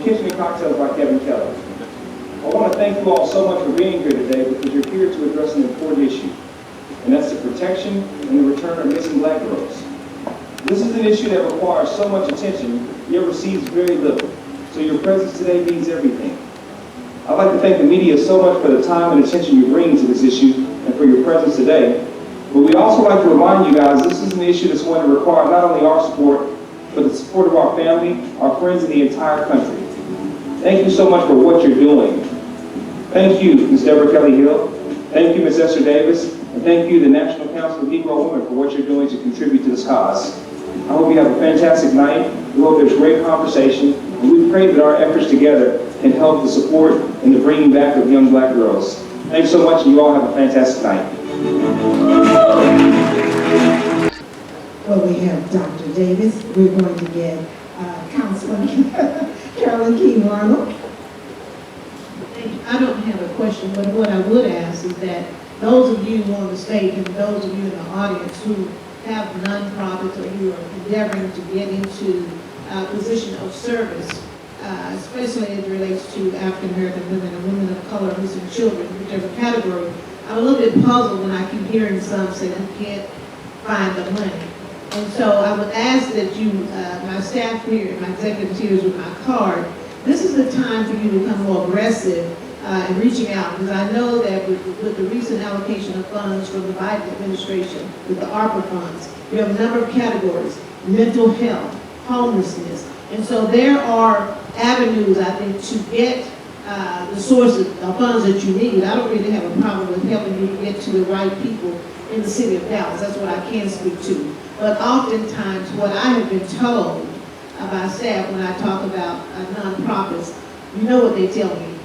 Kitchen and Cocktails by Kevin Kell. I want to thank you all so much for being here today because you're here to address an important issue, and that's the protection and the return of missing black girls. This is an issue that requires so much attention, yet receives very little, so your presence today means everything. I'd like to thank the media so much for the time and attention you bring to this issue and for your presence today. But we'd also like to remind you guys this is an issue that's going to require not only our support, but the support of our family, our friends, and the entire country. Thank you so much for what you're doing. Thank you, Ms. Deborah Kell-Hill. Thank you, Ms. Ester Davis. And thank you, the National Council of Negro Women, for what you're doing to contribute to this cause. I hope you have a fantastic night. We hope there's great conversation. And we pray that our efforts together can help the support and the bringing back of young black girls. Thanks so much, and you all have a fantastic night. Well, we have Dr. Davis. We're going to get Councilman Carolyn King-Arnold. I don't have a question, but what I would ask is that those of you on the stage and those of you in the audience who have nonprofits or you are endeavoring to get into a position of service, especially as it relates to African American women and women of color, missing children, whichever category, I'm a little bit puzzled when I keep hearing some say we can't find the money. And so I would ask that you, my staff here, my executives here with my card, this is the time for you to become more aggressive in reaching out, because I know that with the recent allocation of funds from the Biden administration, with the ARPA funds, we have a number of categories: mental health, homelessness, and so there are avenues, I think, to get the sources of funds that you need. I don't really have a problem with helping you get to the right people in the city of Dallas. That's what I can speak to. But oftentimes, what I have been told by staff when I talk about nonprofits, you know what they tell me.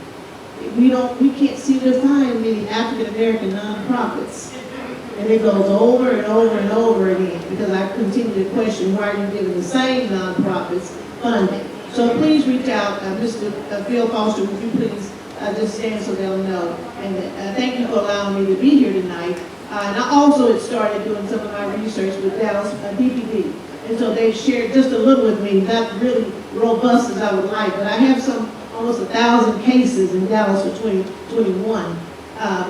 We can't seem to find many African American nonprofits. And it goes over and over and over again because I continue to question why are you giving the same nonprofits funding. So please reach out, Mr. Phil Foster, would you please just stand so they'll know. And thank you for allowing me to be here tonight. And I also had started doing some of my research with Dallas DPD. And so they've shared just a little with me, not really robust as I would like, but I have almost 1,000 cases in Dallas for 2021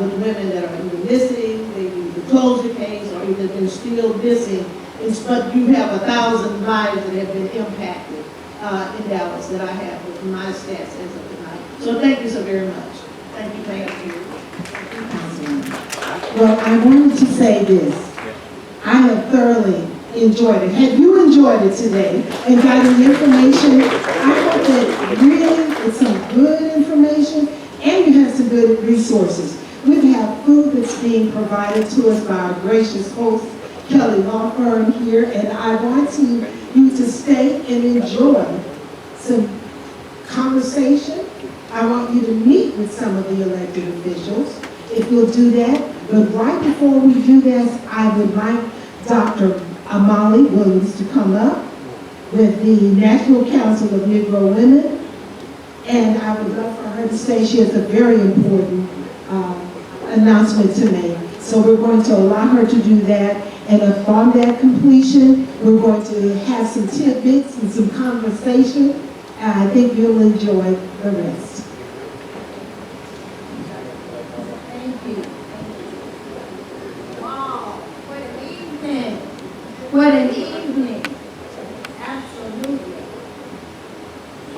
with women that are either missing, they either closed the case, or either they're still missing. But you have 1,000 lives that have been impacted in Dallas that I have with my stats as of tonight. So thank you so very much. Thank you, thank you. Well, I wanted to say this. I have thoroughly enjoyed it. Have you enjoyed it today and gotten the information? I hope that really it's some good information and you have some good resources. We have food that's being provided to us by our gracious host, Kelly Law Firm here, and I want you to stay and enjoy some conversation. I want you to meet with some of the elected officials, if you'll do that. But right before we do this, I would like Dr. Amali Williams to come up with the National Council of Negro Women. And I would love for her to say she has a very important announcement to make. So we're going to allow her to do that. And upon that completion, we're going to have some tidbits and some conversation. I think you'll enjoy the rest. Thank you. Wow, what an evening. What an evening. Absolutely.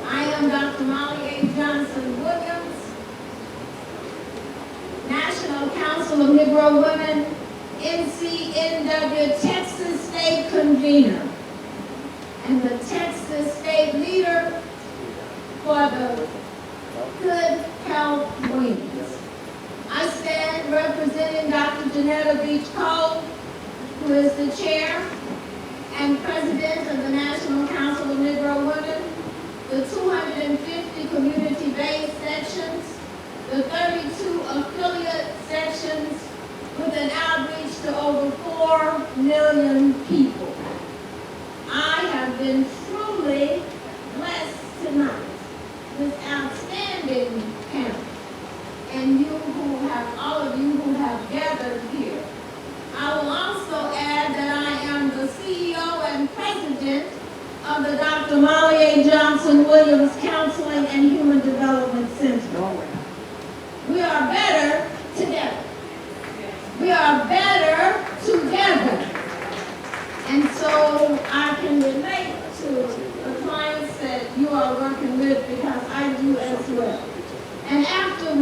I am Dr. Molly A. Johnson-Williams, National Council of Negro Women, NCNW Texas State Convener, and the Texas State Leader for the Good Health Wings. I stand representing Dr. Janetta Beach Cole, who is the chair and president of the National Council of Negro Women, the 250 community-based sections, the 32 affiliate sections, with an outreach to over 4 million people. I have been truly blessed tonight with outstanding panel, and all of you who have gathered here. I will also add that I am the CEO and president of the Dr. Molly A. Johnson-Williams Counseling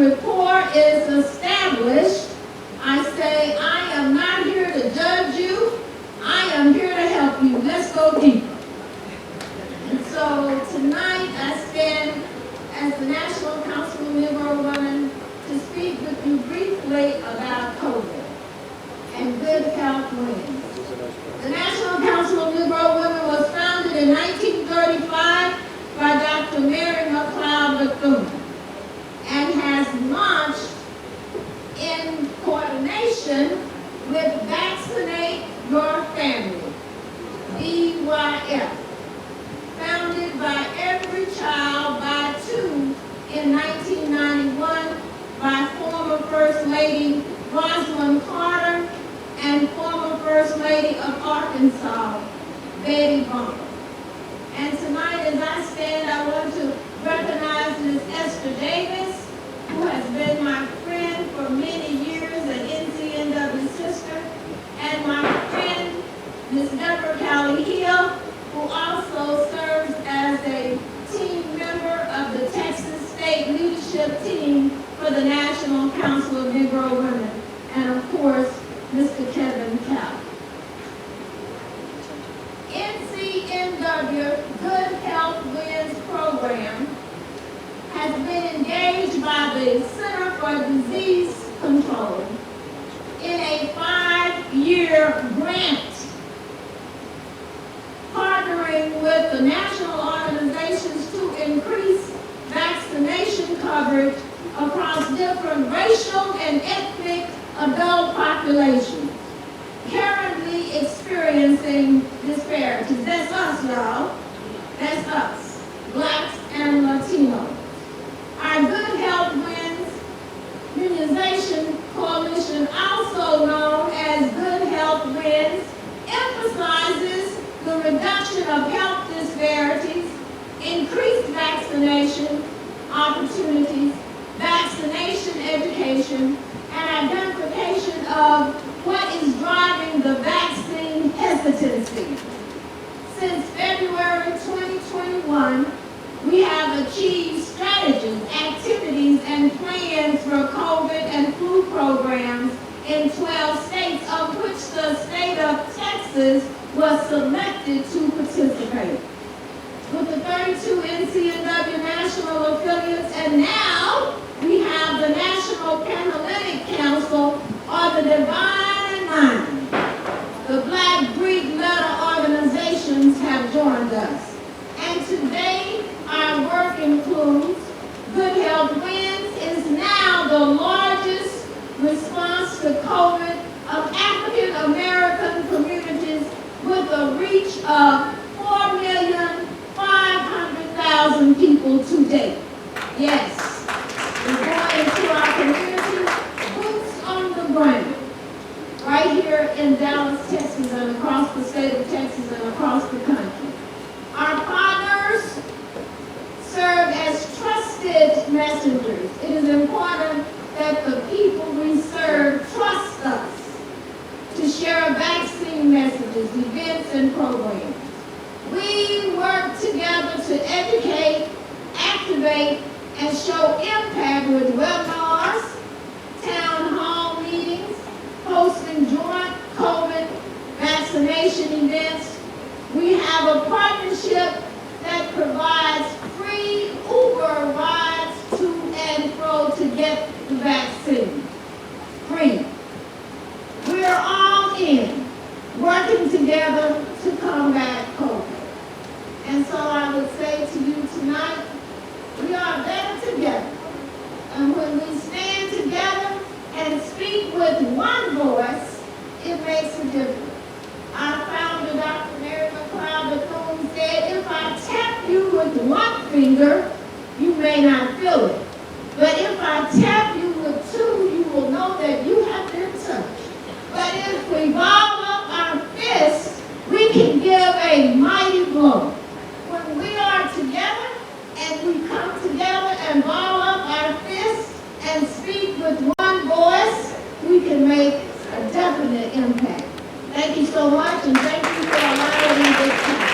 rapport is established, I say, I am not here to judge you. I am here to help you. Let's go deeper. And so tonight I stand as the National Council of Negro Women to speak with you briefly about COVID and good health wins. The National Council of Negro Women was founded in 1935 by Dr. Mary McLeod Bethune and has launched in coordination with Vaccinate Your Family, VYF, founded by Every Child by Two in 1991 by former First Lady Rosalind Carter and former First Lady of Arkansas, Betty Bonner. And tonight, as I stand, I want to recognize Ms. Esther Davis, who has been my friend for many years, an NCNW sister, and my friend, Ms. Deborah Kell-Hill, who also serves as a team member of the Texas State Leadership Team for the National Council of Negro Women, and of course, Mr. Kelvin. NCNW Good Health Wins program has been engaged by the Center for Disease Control in a 5-year grant, partnering with the national organizations to increase vaccination coverage across different racial and ethnic adult populations currently experiencing disparities. That's us, y'all. That's us, Blacks and Latinos. Our Good Health Wins Immunization Coalition, also known as Good Health Wins, emphasizes the reduction of health disparities, increased vaccination opportunities, vaccination education, and identification of what is driving the vaccine hesitancy. Since February 2021, we have achieved strategies, activities, and plans for COVID and flu programs in 12 states, of which the state of Texas was selected to participate. With the 32 NCNW national affiliates, and now we have the National Panhellenic Council, or the Divine Nine. The Black Greek letter organizations have joined us. And today, our work includes Good Health Wins is now the largest response to COVID of African American communities with a reach of 4,500,000 people to date. Yes, we're going into our community, boots on the ground, right here in Dallas, Texas, and across the state of Texas and across the country. Our partners serve as trusted messengers. It is important that the people we serve trust us to share vaccine messages, events, and programs. We work together to educate, activate, and show impact with webinars, town hall meetings, hosting joint COVID vaccination events. We have a partnership that provides free Uber rides to and fro to get the vaccine. Free. We're all in, working together to combat COVID. And so I would say to you tonight, we are better together. And when we stand together and speak with one voice, it makes a difference. Our founder, Dr. Mary McLeod Bethune, said, if I tap you with one finger, you may not feel it. But if I tap you with two, you will know that you have been touched. But if we ball up our fists, we can give a mighty blow. When we are together and we come together and ball up our fists and speak with one voice, we can make a definite impact. Thank you so much, and thank you for allowing me this time.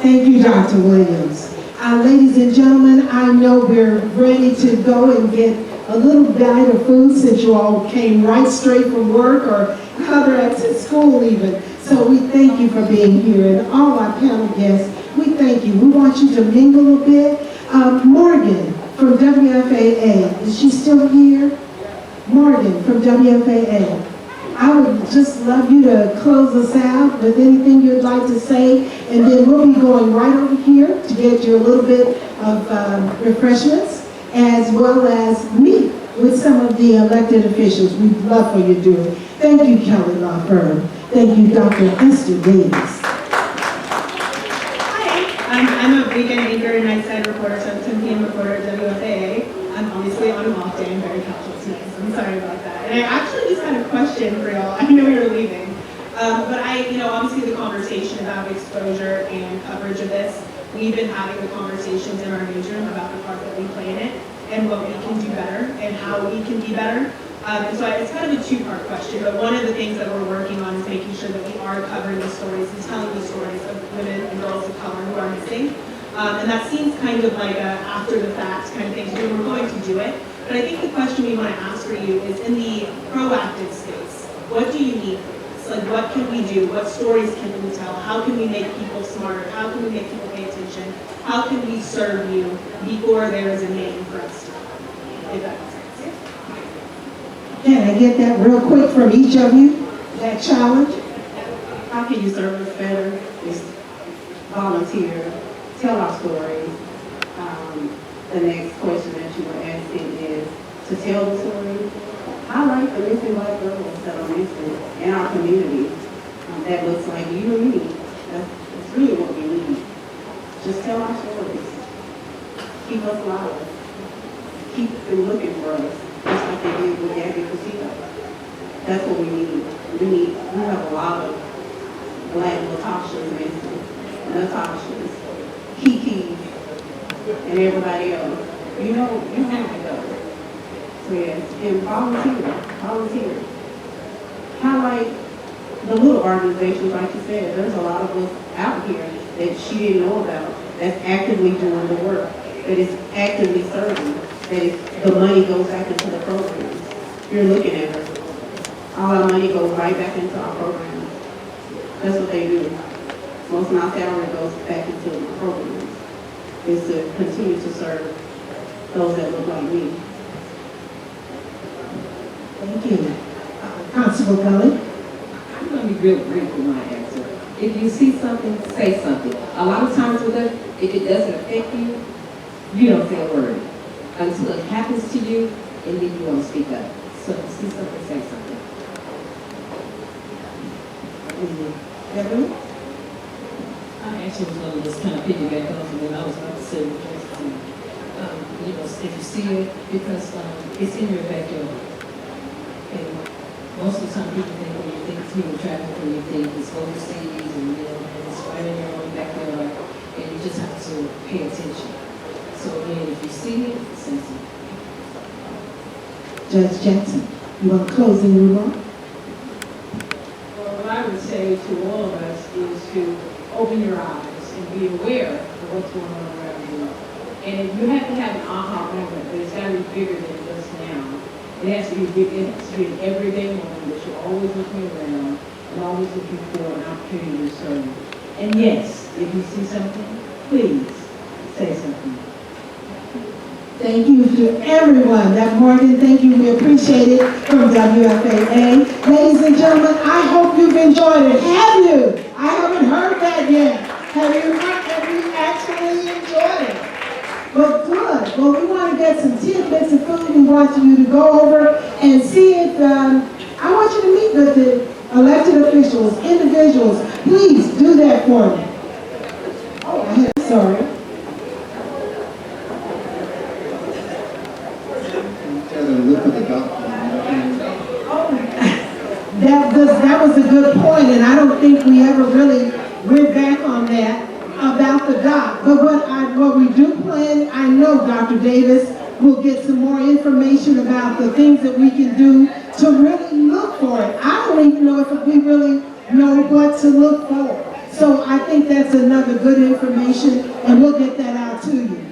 Thank you, Dr. Williams. I Ladies and gentlemen, I know we're ready to go and get a little bite of food since you all came right straight from work or other at school even. So we thank you for being here, and all our panel guests, we thank you. We want you to mingle a bit. Morgan from WFAA, is she still here? Morgan from WFAA. I would just love you to close us out with anything you'd like to say, and then we'll be going right over here to get you a little bit of refreshments, as well as meet with some of the elected officials. We'd love for you to do it. Thank you, Kelly Law Firm. Thank you, Dr. Ester Davis. Hi, I'm a weekend anchor and nightside reporter, 7 p.m. reporter at WFAA. I'm obviously on a off day. I'm very casual tonight, so I'm sorry about that. And I actually just had a question for y'all. I know you're leaving. But obviously the conversation about exposure and coverage of this, we've been having the conversations in our newsroom about the part that we play in it and what we can do better and how we can be better. And so it's kind of a two-part question, but one of the things that we're working on is making sure that we are covering the stories and telling the stories of women and girls of color who are missing. And that seems kind of like a after-the-fact kind of thing to do. We're going to do it. But I think the question we want to ask for you is in the proactive space, what do you need for this? Like, what can we do? What stories can we tell? How can we make people smarter? How can we make people pay attention? How can we serve you before there is a name for us to call? If that makes sense. Can I get that real quick from each of you, that challenge? How can you serve us better? Is volunteer, tell our stories. The next question that you were asking is to tell the story. Highlight the missing black girls that are missing in our community. That looks like you and me. That's really what we need. Just tell our stories. Keep us alive. Keep them looking for us. Just like they did with Gabby Castillo. That's what we need. We have a lot of black Latashas missing. Natashas, Kikis, and everybody else. You have to go. So yes, and volunteer. Highlight the little organizations, like you said. There's a lot of us out here that she didn't know about that's actively doing the work, that is actively serving, that the money goes back into the programs. You're looking at her. All our money goes right back into our programs. That's what they do. Most of my salary goes back into the programs. Is to continue to serve those that look like me. Thank you. Constable Gulley. I'm going to be real brief with my answer. If you see something, say something. A lot of times with us, if it doesn't affect you, you don't say a word until it happens to you, and then you don't speak up. So if you see something, say something. Beverly? I actually was going to just kind of piggyback off of what I was about to say, because, if you see it, because it's in your backyard. And most of the time people think when you think it's human trafficking, you think it's overseas, and it's right in your own backyard, and you just have to pay attention. So again, if you see it, say something. Judge Jackson, you want to close the remark? Well, what I would say to all of us is to open your eyes and be aware of what's going on around you. And you have to have an aha moment, but it's got to be bigger than it does now. It has to be big. It has to be an everyday moment that you're always looking around and always looking for an opportunity to serve. And yes, if you see something, please say something. Thank you to everyone. That Morgan, thank you. We appreciate it from WFAA. Ladies and gentlemen, I hope you've enjoyed it. Have you? I haven't heard that yet. Have you actually enjoyed it? But good. Well, we want to get some tidbits of food. We want you to go over and see if, I want you to meet with the elected officials, individuals. Please do that for me. Oh, sorry. That was a good point, and I don't think we ever really went back on that about the doc. But what we do plan, I know Dr. Davis will get some more information about the things that we can do to really look for it. I don't even know if we really know what to look for. So I think that's another good information, and we'll get that out out to you.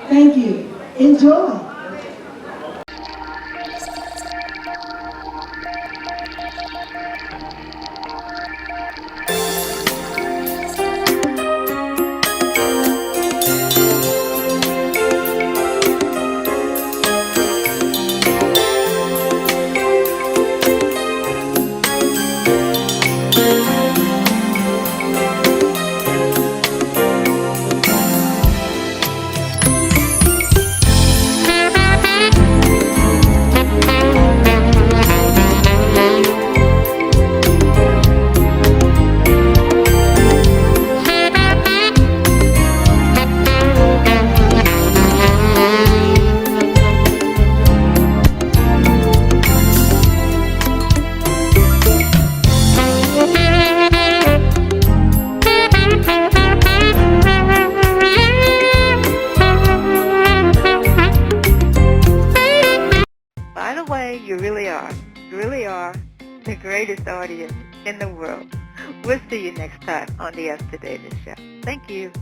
Thank you. Enjoy. By the way, you really are the greatest audience in the world. We'll see you next time on the Ester Davis Show. Thank you.